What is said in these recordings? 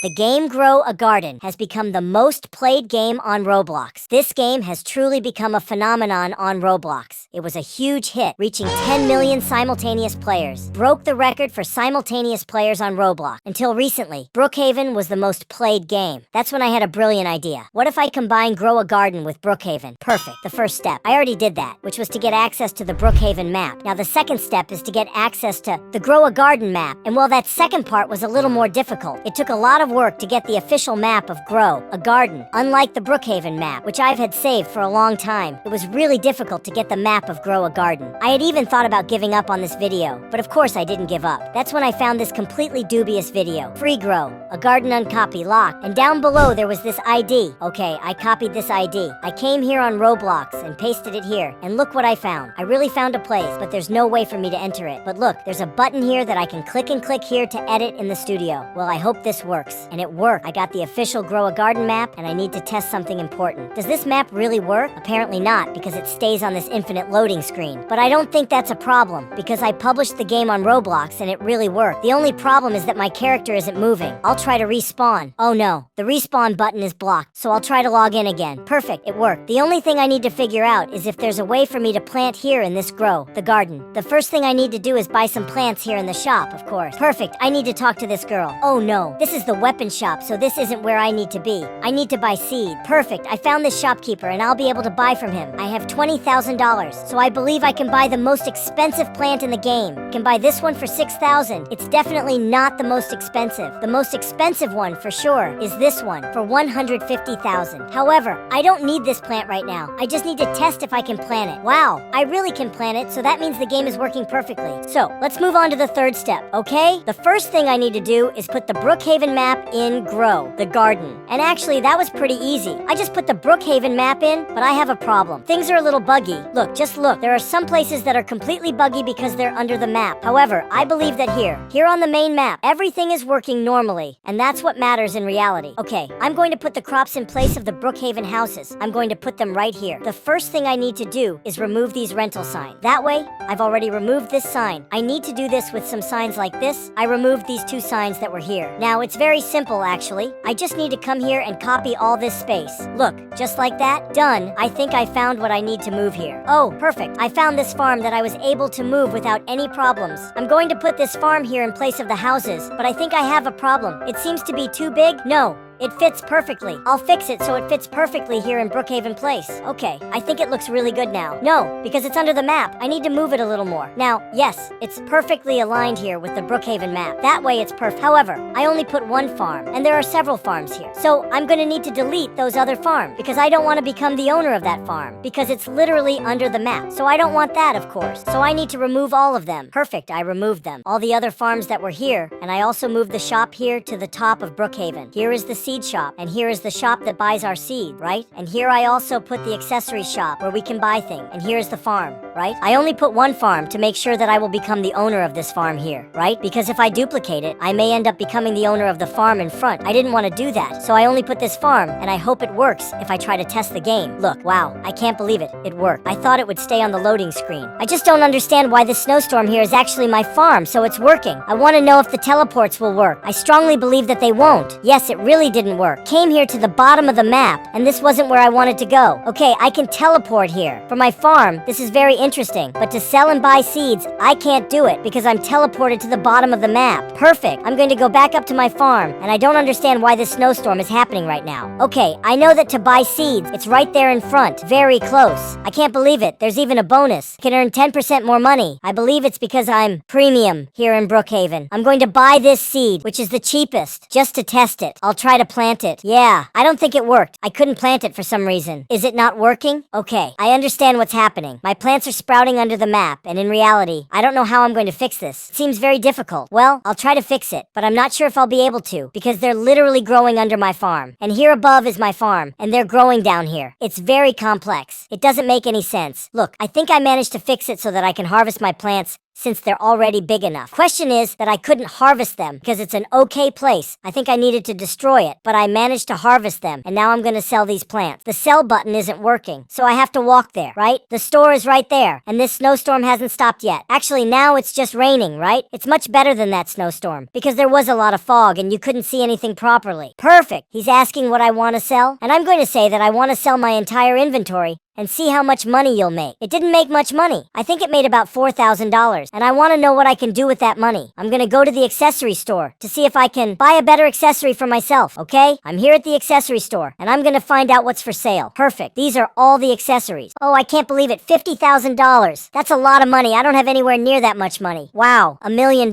The game Grow a Garden has become the most played game on Roblox. This game has truly become a phenomenon on Roblox. It was a huge hit, reaching 10 million simultaneous players. Broke the record for simultaneous players on Roblox. Until recently, Brookhaven was the most played game. That's when I had a brilliant idea. What if I combine Grow a Garden with Brookhaven? Perfect, the first step. I already did that, which was to get access to the Brookhaven map. Now the second step is to get access to the Grow a Garden map. And while that second part was a little more difficult, it took a lot of work to get the official map of Grow a Garden. Unlike the Brookhaven map, which I've had saved for a long time, it was really difficult to get the map of Grow a Garden. I had even thought about giving up on this video, but of course I didn't give up. That's when I found this completely dubious video. Free Grow a Garden uncopy locked, and down below there was this ID. Okay, I copied this ID. I came here on Roblox and pasted it here, and look what I found. I really found a place, but there's no way for me to enter it. But look, there's a button here that I can click and click here to edit in the studio. Well, I hope this works. And it worked. I got the official Grow a Garden map, and I need to test something important. Does this map really work? Apparently not, because it stays on this infinite loading screen. But I don't think that's a problem, because I published the game on Roblox and it really worked. The only problem is that my character isn't moving. I'll try to respawn. Oh no, the respawn button is blocked, so I'll try to log in again. Perfect, it worked. The only thing I need to figure out is if there's a way for me to plant here in this Grow the Garden. The first thing I need to do is buy some plants here in the shop, of course. Perfect, I need to talk to this girl. Oh no, this is the weapon shop, so this isn't where I need to be. I need to buy seed. Perfect, I found this shopkeeper and I'll be able to buy from him. I have $20,000, so I believe I can buy the most expensive plant in the game. I can buy this one for $6,000. It's definitely not the most expensive. The most expensive one for sure is this one for $150,000. However, I don't need this plant right now. I just need to test if I can plant it. Wow, I really can plant it, so that means the game is working perfectly. So let's move on to the third step, okay? The first thing I need to do is put the Brookhaven map in Grow the Garden. And actually, that was pretty easy. I just put the Brookhaven map in, but I have a problem. Things are a little buggy. Look, just look. There are some places that are completely buggy because they're under the map. However, I believe that here on the main map, everything is working normally, and that's what matters in reality. Okay, I'm going to put the crops in place of the Brookhaven houses. I'm going to put them right here. The first thing I need to do is remove these rental signs. That way, I've already removed this sign. I need to do this with some signs like this. I removed these two signs that were here. Now, it's very simple, actually. I just need to come here and copy all this space. Look, just like that. Done. I think I found what I need to move here. Oh, perfect. I found this farm that I was able to move without any problems. I'm going to put this farm here in place of the houses, but I think I have a problem. It seems to be too big. No. It fits perfectly. I'll fix it so it fits perfectly here in Brookhaven Place. Okay, I think it looks really good now. No, because it's under the map. I need to move it a little more. Now, yes, it's perfectly aligned here with the Brookhaven map. That way it's perfect. However, I only put one farm, and there are several farms here. So I'm gonna need to delete those other farms, because I don't want to become the owner of that farm, because it's literally under the map. So I don't want that, of course. So I need to remove all of them. Perfect, I removed them. All the other farms that were here, and I also moved the shop here to the top of Brookhaven. Here is the seed shop, and here is the shop that buys our seed, right? And here I also put the accessory shop where we can buy things, and here's the farm, right? I only put one farm to make sure that I will become the owner of this farm here, right? Because if I duplicate it, I may end up becoming the owner of the farm in front. I didn't want to do that, so I only put this farm, and I hope it works if I try to test the game. Look, wow, I can't believe it. It worked. I thought it would stay on the loading screen. I just don't understand why this snowstorm here is actually my farm, so it's working. I want to know if the teleports will work. I strongly believe that they won't. Yes, it really didn't work. Came here to the bottom of the map, and this wasn't where I wanted to go. Okay, I can teleport here. For my farm, this is very interesting, but to sell and buy seeds, I can't do it because I'm teleported to the bottom of the map. Perfect. I'm going to go back up to my farm, and I don't understand why this snowstorm is happening right now. Okay, I know that to buy seeds, it's right there in front, very close. I can't believe it. There's even a bonus. I can earn 10% more money. I believe it's because I'm premium here in Brookhaven. I'm going to buy this seed, which is the cheapest, just to test it. I'll try to plant it. Yeah, I don't think it worked. I couldn't plant it for some reason. Is it not working? Okay, I understand what's happening. My plants are sprouting under the map, and in reality, I don't know how I'm going to fix this. It seems very difficult. Well, I'll try to fix it, but I'm not sure if I'll be able to, because they're literally growing under my farm. And here above is my farm, and they're growing down here. It's very complex. It doesn't make any sense. Look, I think I managed to fix it so that I can harvest my plants since they're already big enough. Question is that I couldn't harvest them because it's an okay place. I think I needed to destroy it, but I managed to harvest them, and now I'm gonna sell these plants. The sell button isn't working, so I have to walk there, right? The store is right there, and this snowstorm hasn't stopped yet. Actually, now it's just raining, right? It's much better than that snowstorm, because there was a lot of fog and you couldn't see anything properly. Perfect! He's asking what I want to sell, and I'm going to say that I want to sell my entire inventory and see how much money you'll make. It didn't make much money. I think it made about $4,000, and I want to know what I can do with that money. I'm gonna go to the accessory store to see if I can buy a better accessory for myself, okay? I'm here at the accessory store, and I'm gonna find out what's for sale. Perfect. These are all the accessories. Oh, I can't believe it. $50,000. That's a lot of money. I don't have anywhere near that much money. Wow, $1 million.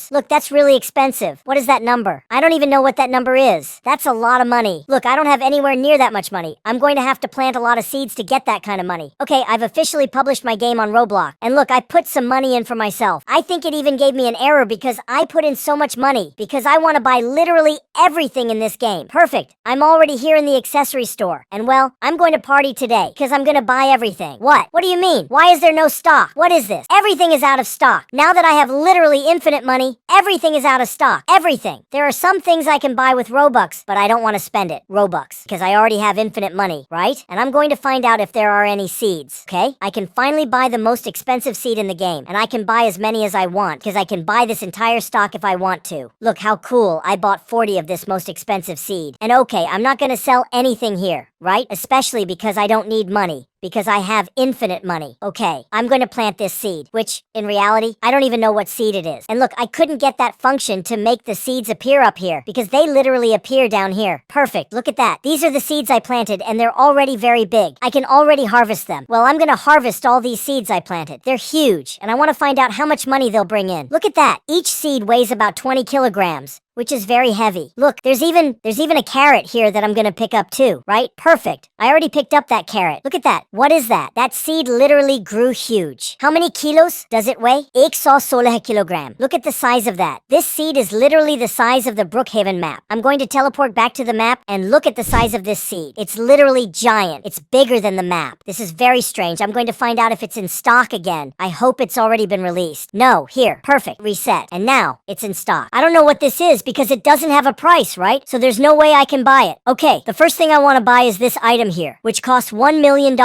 Look, that's really expensive. What is that number? I don't even know what that number is. That's a lot of money. Look, I don't have anywhere near that much money. I'm going to have to plant a lot of seeds to get that kind of money. Okay, I've officially published my game on Roblox. And look, I put some money in for myself. I think it even gave me an error because I put in so much money because I want to buy literally everything in this game. Perfect. I'm already here in the accessory store. And well, I'm going to party today because I'm going to buy everything. What? What do you mean? Why is there no stock? What is this? Everything is out of stock. Now that I have literally infinite money, everything is out of stock. Everything. There are some things I can buy with Robux, but I don't want to spend it. Robux. Because I already have infinite money, right? And I'm going to find out if there are any seeds, okay? I can finally buy the most expensive seed in the game, and I can buy as many as I want, because I can buy this entire stock if I want to. Look how cool, I bought 40 of this most expensive seed. And okay, I'm not gonna sell anything here, right? Especially because I don't need money. Because I have infinite money. Okay, I'm going to plant this seed, which, in reality, I don't even know what seed it is. And look, I couldn't get that function to make the seeds appear up here, because they literally appear down here. Perfect, look at that. These are the seeds I planted, and they're already very big. I can already harvest them. Well, I'm going to harvest all these seeds I planted. They're huge, and I want to find out how much money they'll bring in. Look at that. Each seed weighs about 20 kilograms. Which is very heavy. Look, there's even a carrot here that I'm gonna pick up too, right? Perfect. I already picked up that carrot. Look at that. What is that? That seed literally grew huge. How many kilos does it weigh? 116 kilogram. Look at the size of that. This seed is literally the size of the Brookhaven map. I'm going to teleport back to the map and look at the size of this seed. It's literally giant. It's bigger than the map. This is very strange. I'm going to find out if it's in stock again. I hope it's already been released. No, here. Perfect. Reset. And now it's in stock. I don't know what this is because it doesn't have a price, right? So there's no way I can buy it. Okay, the first thing I want to buy is this item here, which costs $1 million.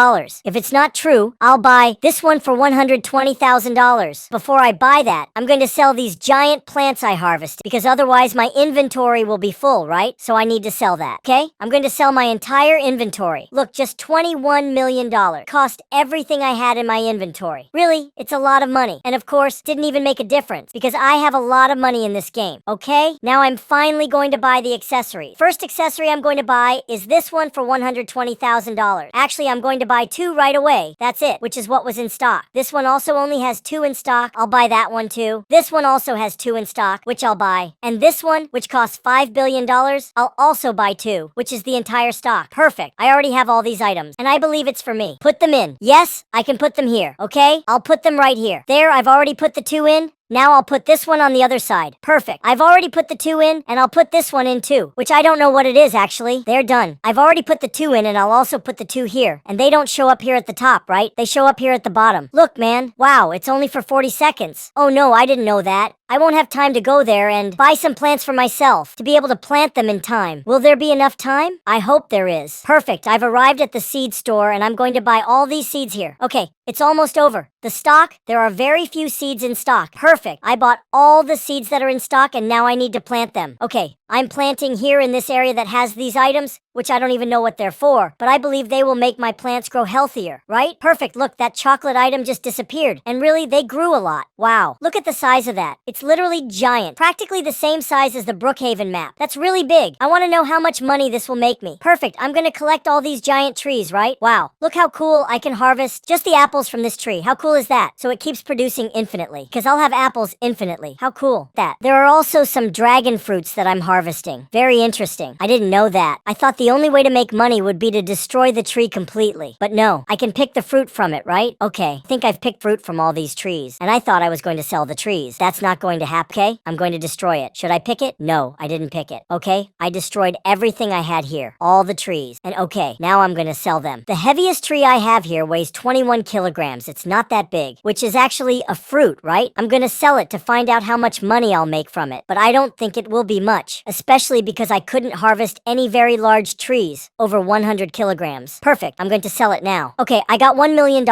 If it's not true, I'll buy this one for $120,000. Before I buy that, I'm going to sell these giant plants I harvested because otherwise my inventory will be full, right? So I need to sell that, okay? I'm going to sell my entire inventory. Look, just $21 million. Cost everything I had in my inventory. Really, it's a lot of money. And of course, didn't even make a difference because I have a lot of money in this game, okay? Now I'm finally going to buy the accessory. First accessory I'm going to buy is this one for $120,000. Actually, I'm going to buy two right away. That's it, which is what was in stock. This one also only has two in stock. I'll buy that one too. This one also has two in stock, which I'll buy. And this one, which costs $5 billion, I'll also buy two, which is the entire stock. Perfect. I already have all these items, and I believe it's for me. Put them in. Yes, I can put them here, okay? I'll put them right here. There, I've already put the two in. Now I'll put this one on the other side. Perfect. I've already put the two in, and I'll put this one in too, which I don't know what it is actually. They're done. I've already put the two in, and I'll also put the two here. And they don't show up here at the top, right? They show up here at the bottom. Look, man. Wow, it's only for 40 seconds. Oh no, I didn't know that. I won't have time to go there and buy some plants for myself to be able to plant them in time. Will there be enough time? I hope there is. Perfect. I've arrived at the seed store and I'm going to buy all these seeds here. Okay, it's almost over. The stock, there are very few seeds in stock. Perfect. I bought all the seeds that are in stock and now I need to plant them. Okay, I'm planting here in this area that has these items, which I don't even know what they're for, but I believe they will make my plants grow healthier, right? Perfect. Look, that chocolate item just disappeared. And really, they grew a lot. Wow. Look at the size of that. It's literally giant. Practically the same size as the Brookhaven map. That's really big. I want to know how much money this will make me. Perfect. I'm going to collect all these giant trees, right? Wow. Look how cool I can harvest just the apples from this tree. How cool is that? So it keeps producing infinitely, because I'll have apples infinitely. How cool that. There are also some dragon fruits that I'm harvesting. harvesting. Very interesting. I didn't know that. I thought the only way to make money would be to destroy the tree completely. But no, I can pick the fruit from it, right? Okay, I think I've picked fruit from all these trees. And I thought I was going to sell the trees. That's not going to happen, okay? I'm going to destroy it. Should I pick it? No, I didn't pick it. Okay, I destroyed everything I had here. All the trees. And okay, now I'm going to sell them. The heaviest tree I have here weighs 21 kilograms. It's not that big, which is actually a fruit, right? I'm going to sell it to find out how much money I'll make from it. But I don't think it will be much, especially because I couldn't harvest any very large trees over 100 kilograms. Perfect. I'm going to sell it now. Okay, I got $1 million.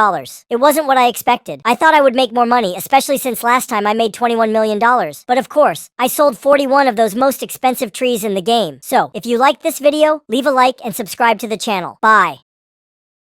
It wasn't what I expected. I thought I would make more money, especially since last time I made $21 million. But of course, I sold 41 of those most expensive trees in the game. So, if you liked this video, leave a like and subscribe to the channel. Bye.